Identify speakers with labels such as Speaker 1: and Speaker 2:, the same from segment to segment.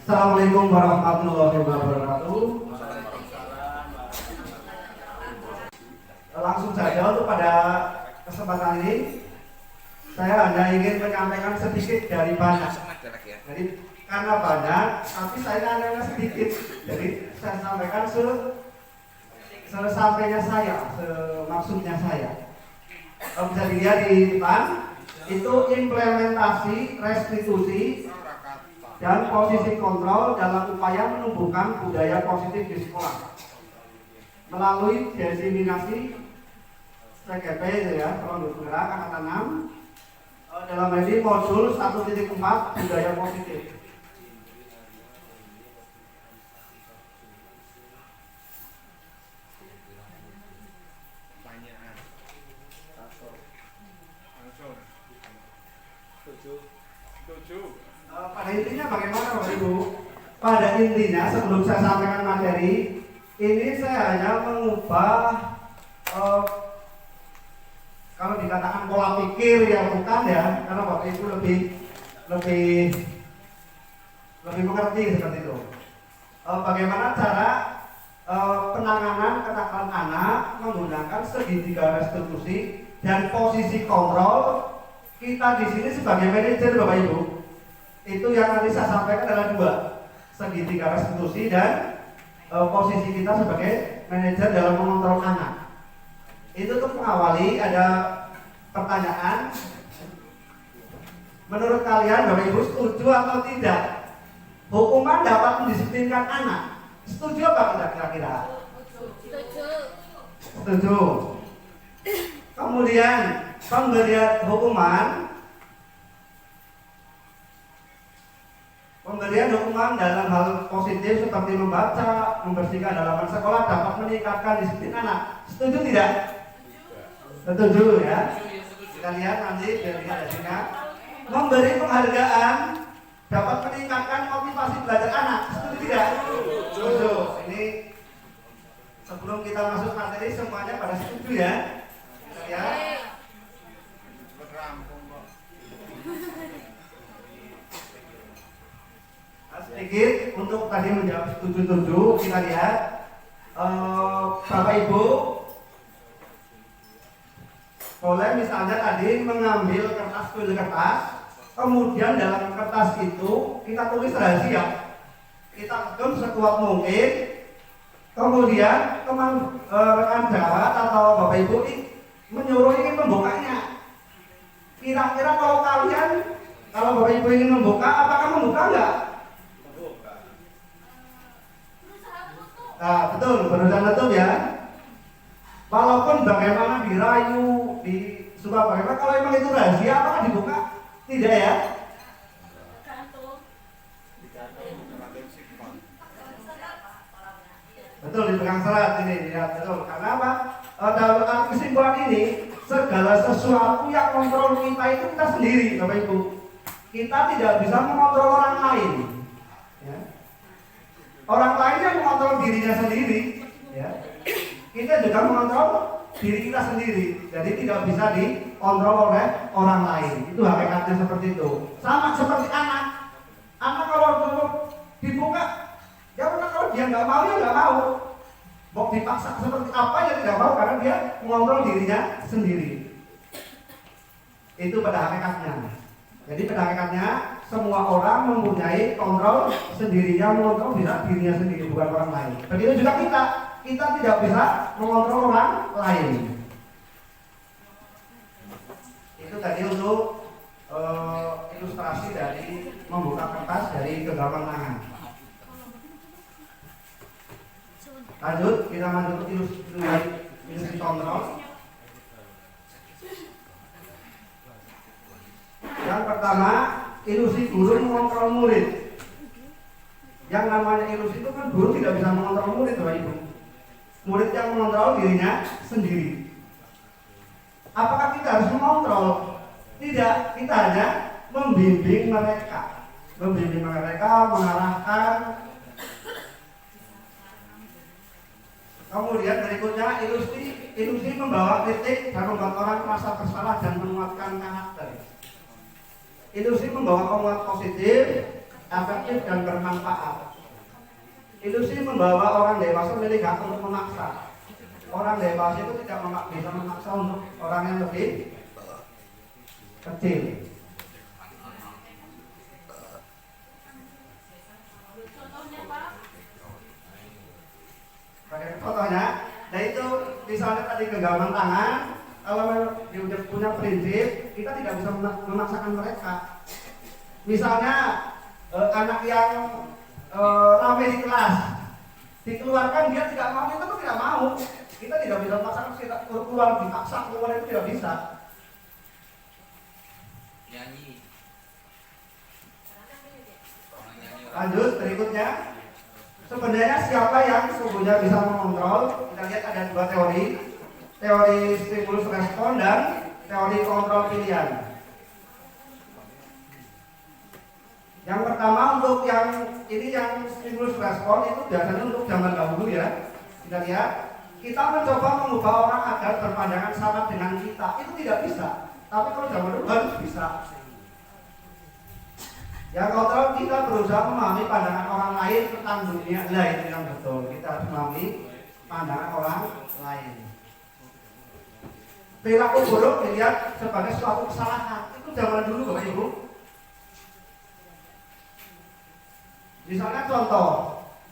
Speaker 1: Assalamualaikum warahmatullahi wabarakatuh. Langsung saja untuk pada kesempatan ini saya hanya ingin menyampaikan sedikit dari banyak. Jadi karena banyak, tapi saya hanya sedikit. Jadi saya sampaikan sesampainya saya, semaksudnya saya. Kalau bisa dilihat di depan, itu implementasi restitusi dan posisi kontrol dalam upaya menumbuhkan budaya positif di sekolah melalui diseminasi CGP ya, kalau bergerak angkatan 6 dalam ini modul 1.4 budaya positif. Pada intinya bagaimana Bapak Ibu? Pada intinya sebelum saya sampaikan materi ini, saya hanya mengubah kalau dikatakan pola pikir ya bukan ya, karena Bapak Ibu lebih mengerti seperti itu. Bagaimana cara penanganan kenakalan anak menggunakan segitiga restitusi dan posisi kontrol. Kita di sini sebagai manajer Bapak Ibu, itu yang nanti saya sampaikan adalah dua, segitiga restitusi dan posisi kita sebagai manajer dalam mengontrol anak. Itu untuk mengawali ada pertanyaan. Menurut kalian Bapak Ibu setuju atau tidak hukuman dapat mendisiplinkan anak? Setuju apa tidak kira-kira? Setuju. Kemudian pemberian hukuman dalam hal positif seperti membaca, membersihkan halaman sekolah dapat meningkatkan disiplin anak. Setuju tidak? Setuju ya. Kita lihat nanti biar lihat hasilnya. Memberi penghargaan dapat meningkatkan motivasi belajar anak. Setuju tidak? Setuju. Ini sebelum kita masuk materi semuanya pada setuju ya. Kita lihat. Sedikit untuk tadi menjawab setuju-setuju, kita lihat Bapak Ibu boleh misalnya tadi mengambil kertas, kemudian dalam kertas itu kita tulis rahasia, kita genggam sekuat mungkin, kemudian teman rekan jawab atau Bapak Ibu menyuruh ingin membukanya. Kira-kira kalau Bapak Ibu ingin membuka, apakah membuka enggak? Nah, betul, berusaha nutup ya. Walaupun bagaimana dirayu, disuruh bagaimana, kalau memang itu rahasia, apakah dibuka? Tidak ya? Betul, dipegang serat ini, lihat betul. Karena apa? Dalam kesimpulan ini, segala sesuatu yang kontrol kita itu kita sendiri, Bapak Ibu. Kita tidak bisa mengontrol orang lain. Ya. Orang lain yang mengontrol dirinya sendiri, ya. Kita juga mengontrol diri kita sendiri, jadi tidak bisa dikontrol oleh orang lain. Itu hakikatnya seperti itu. Sama seperti anak. Anak kalau dibuka, ya karena kalau dia nggak mau ya nggak mau. Mau dipaksa seperti apa ya tidak mau karena dia mengontrol dirinya sendiri. Itu pada hakikatnya. Jadi pada hakikatnya semua orang mempunyai kontrol sendirinya, mengontrol bisa dirinya sendiri, bukan orang lain. Begitu juga kita tidak bisa mengontrol orang lain. Itu tadi untuk ilustrasi dari membuka kertas dari genggaman tangan. Lanjut, kita lanjut ke ilustrasi kontrol. Yang pertama, ilusi guru mengontrol murid. Yang namanya ilusi itu kan guru tidak bisa mengontrol murid, Bapak Ibu. Murid yang mengontrol dirinya sendiri. Apakah kita harus mengontrol? Tidak, kita hanya membimbing mereka. Membimbing mereka, mengarahkan. Kemudian berikutnya ilusi membawa kritik dan membuat orang merasa bersalah dan menguatkan karakter. Ilusi membawa penguat positif efektif dan bermanfaat. Ilusi membawa orang dewasa memilih hak untuk memaksa. Orang dewasa itu tidak bisa memaksa untuk orang yang lebih kecil. Pakai contohnya, nah itu misalnya tadi genggaman tangan, kalau dia punya prinsip, kita tidak bisa memaksakan mereka. Misalnya anak yang ramai di kelas, dikeluarkan dia tidak mau, itu tuh tidak mau. Kita tidak bisa memaksakan kita keluar, dipaksa keluar itu tidak bisa.
Speaker 2: Nyanyi.
Speaker 1: Lanjut berikutnya. Sebenarnya siapa yang sesungguhnya bisa mengontrol? Kita lihat ada dua teori. Teori stimulus respon dan teori kontrol pilihan. Yang pertama untuk yang ini yang stimulus respon itu biasanya untuk zaman dahulu ya. Kita lihat, kita mencoba mengubah orang agar berpandangan sama dengan kita. Itu tidak bisa. Tapi kalau zaman dulu harus bisa. Yang kontrol kita berusaha memahami pandangan orang lain tentang dunia. Nah itu yang betul. Kita harus memahami pandangan orang lain. Perilaku buruk dilihat sebagai suatu kesalahan. Itu zaman dulu Bapak Ibu. Misalnya contoh,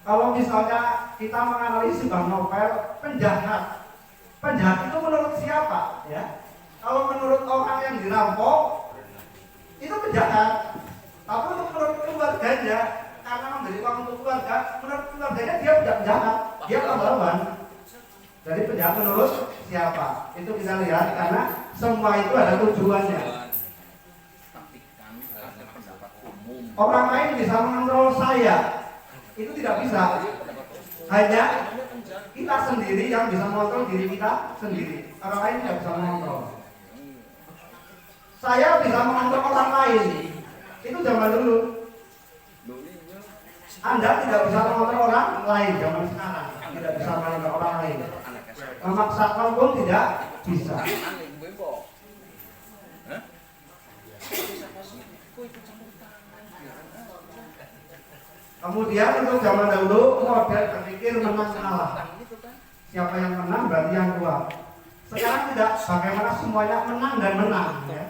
Speaker 1: kalau misalnya kita menganalisis sebuah novel penjahat, penjahat itu menurut siapa? Ya, kalau menurut orang yang dirampok itu penjahat. Tapi menurut keluarganya, karena memberi uang untuk keluarga, menurut keluarganya dia tidak penjahat, dia pahlawan. Jadi penjahat menurut siapa? Itu kita lihat karena semua itu ada tujuannya. Orang lain bisa mengontrol saya, itu tidak bisa. Hanya kita sendiri yang bisa mengontrol diri kita sendiri. Orang lain tidak bisa mengontrol. Saya bisa mengontrol orang lain. Itu zaman dulu. Anda tidak bisa mengontrol orang lain zaman sekarang. Tidak bisa mengontrol orang lain. Memaksakan pun tidak bisa. Kemudian untuk zaman dahulu model berpikir menang kalah. Siapa yang menang berarti yang kuat. Sekarang tidak, bagaimana semuanya menang dan menang ya.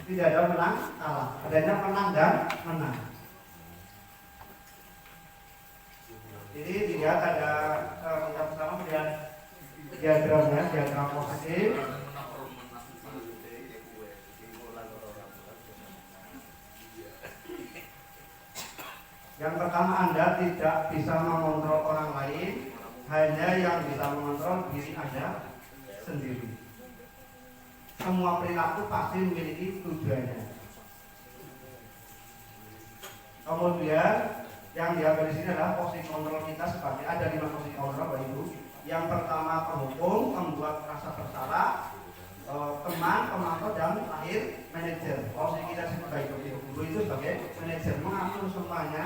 Speaker 1: Tidak ada menang kalah, adanya menang dan menang. Jadi dilihat ada yang pertama melihat diagramnya, diagram positif. Yang pertama, Anda tidak bisa mengontrol orang lain, hanya yang bisa mengontrol diri Anda sendiri. Semua perilaku pasti memiliki tujuannya. Kemudian yang diambil di sini adalah posisi kontrol kita sebagai ada 5 posisi kontrol Bapak Ibu. Yang pertama penghukum, membuat rasa bersalah, teman, pemantau dan terakhir manajer. Posisi kita sebagai guru itu sebagai manajer mengatur semuanya.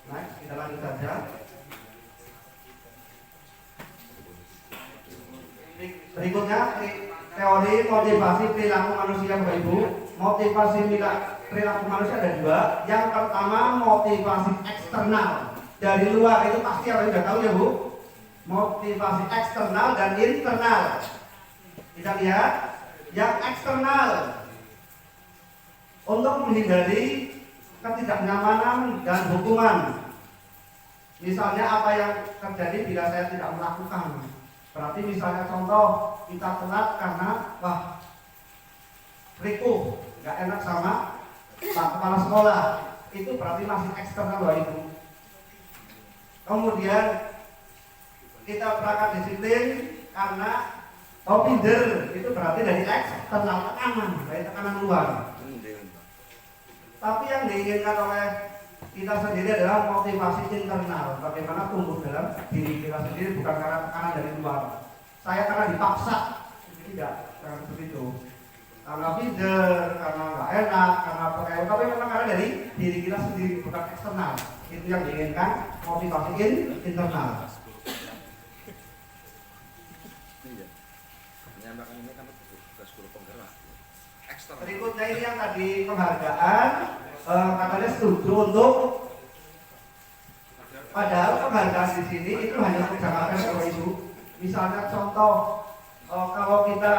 Speaker 1: Nah, kita lanjut saja. Berikutnya teori motivasi perilaku manusia Bapak Ibu. Motivasi perilaku manusia ada dua. Yang pertama motivasi eksternal dari luar, itu pasti orang sudah tahu ya Bu. Motivasi eksternal dan internal. Kita lihat yang eksternal untuk menghindari ketidaknyamanan dan hukuman. Misalnya apa yang terjadi bila saya tidak melakukan. Berarti misalnya contoh kita telat karena riku, nggak enak sama Pak Kepala Sekolah, itu berarti masih eksternal Bapak Ibu. Kemudian kita berangkat disiplin karena minder, itu berarti dari eksternal, tekanan, dari tekanan luar. Tapi yang diinginkan oleh kita sendiri adalah motivasi internal. Bagaimana tumbuh dalam diri kita sendiri, bukan karena tekanan dari luar. Saya karena dipaksa, tidak, jangan begitu. Karena minder, karena nggak enak, karena pakai, tapi memang karena dari diri kita sendiri, bukan eksternal. Itu yang diinginkan, motivasi internal. Berikutnya ini yang tadi penghargaan. katanya setuju untuk, padahal penghargaan di sini itu hanya untuk jangka pendek Bapak Ibu. Misalnya contoh, kalau kita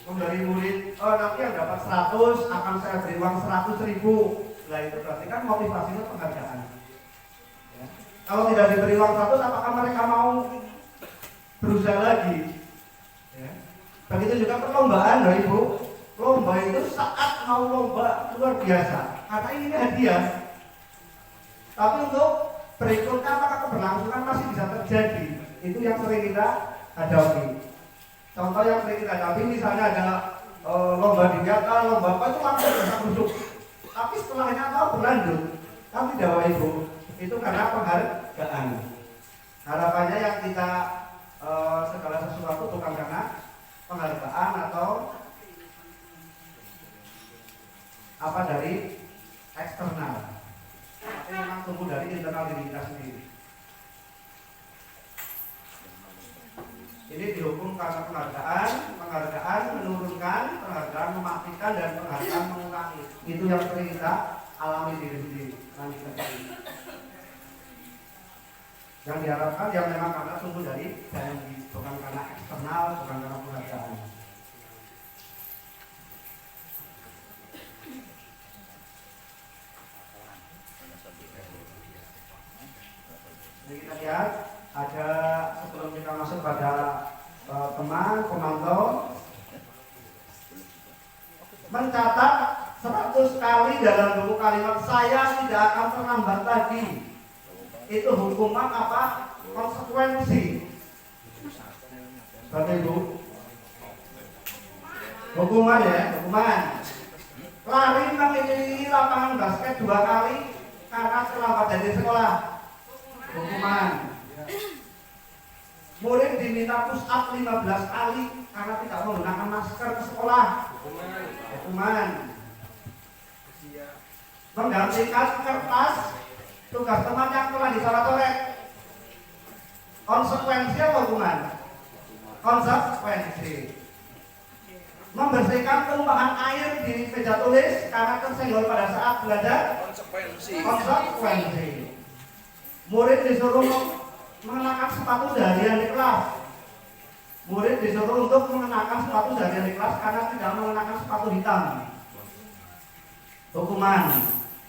Speaker 1: memberi murid, nanti yang dapat 100 akan saya beri uang 100.000. Nah itu berarti kan motivasinya penghargaan. Ya. Kalau tidak diberi uang 100, apakah mereka mau berusaha lagi? Ya. Begitu juga perlombaan Bapak Ibu. Lomba itu saat mau lomba luar biasa, karena ini hadiah. Tapi untuk berikutnya apakah keberlangsungan masih bisa terjadi? Itu yang sering kita hadapi. Contoh yang sering kita hadapi misalnya ada lomba dinyata, lomba apa itu langsung bisa busuk. Tapi setelahnya tahu berlanjut. Tapi tidak Bapak Ibu, itu karena penghargaan. Harapannya yang kita segala sesuatu bukan karena penghargaan atau apa dari eksternal, tapi memang tumbuh dari internal diri kita sendiri. Ini dihukum karena penghargaan menurunkan, penghargaan mematikan, dan penghargaan mengurangi. Itu yang sering kita alami diri sendiri. Yang diharapkan yang memang karena tumbuh dari daya diri, bukan karena eksternal, bukan karena penghargaan. Jadi kita lihat ada, sebelum kita masuk pada teman pemantau, mencatat 100 kali dalam buku kalimat saya tidak akan terlambat lagi. Itu hukuman apa? Konsekuensi. Bapak Ibu, hukuman ya, hukuman. Lari mengelilingi lapangan basket 2 kali karena terlambat dari sekolah. Hukuman. Murid diminta push up 15 kali karena tidak menggunakan masker ke sekolah. Hukuman. Menggantikan kertas tugas teman yang telah dicoret-coret. Konsekuensi apa hukuman? Konsekuensi. Membersihkan tumpahan air di meja tulis karena tersenggol pada saat belajar. Konsekuensi. Murid disuruh mengenakan sepatu seharian di kelas. Murid disuruh untuk mengenakan sepatu seharian di kelas karena tidak mengenakan sepatu hitam. Hukuman.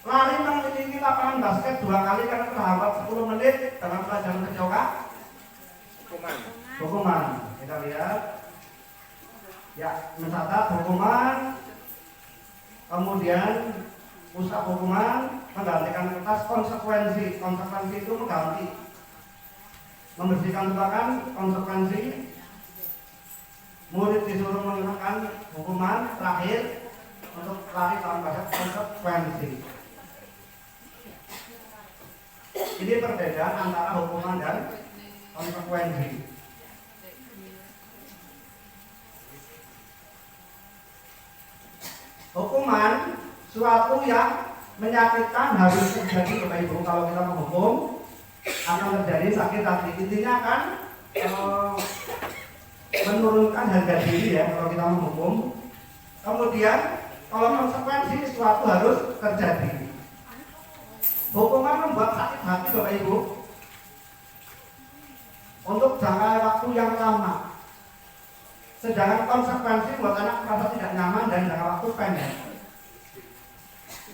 Speaker 1: Lari mengelilingi lapangan basket 2 kali karena terhambat 10 menit dalam pelajaran sejauh. Hukuman. Kita lihat. Ya, mencatat hukuman. Kemudian pusat hukuman, menggantikan kertas. Konsekuensi. Konsekuensi itu mengganti. Membersihkan tumpahan, konsekuensi. Murid disuruh mengenakan hukuman. Terakhir untuk lari dalam bahasa konsekuensi. Ini perbedaan antara hukuman dan konsekuensi. Hukuman suatu yang menyakitkan harus terjadi Bapak Ibu. Kalau kita menghukum akan terjadi sakit hati. Intinya kan menurunkan harga diri ya kalau kita menghukum. Kemudian kalau konsekuensi suatu harus terjadi. Hukuman membuat sakit hati Bapak Ibu untuk jangka waktu yang lama. Sedangkan konsekuensi membuat anak merasa tidak nyaman dan jangka waktu pendek.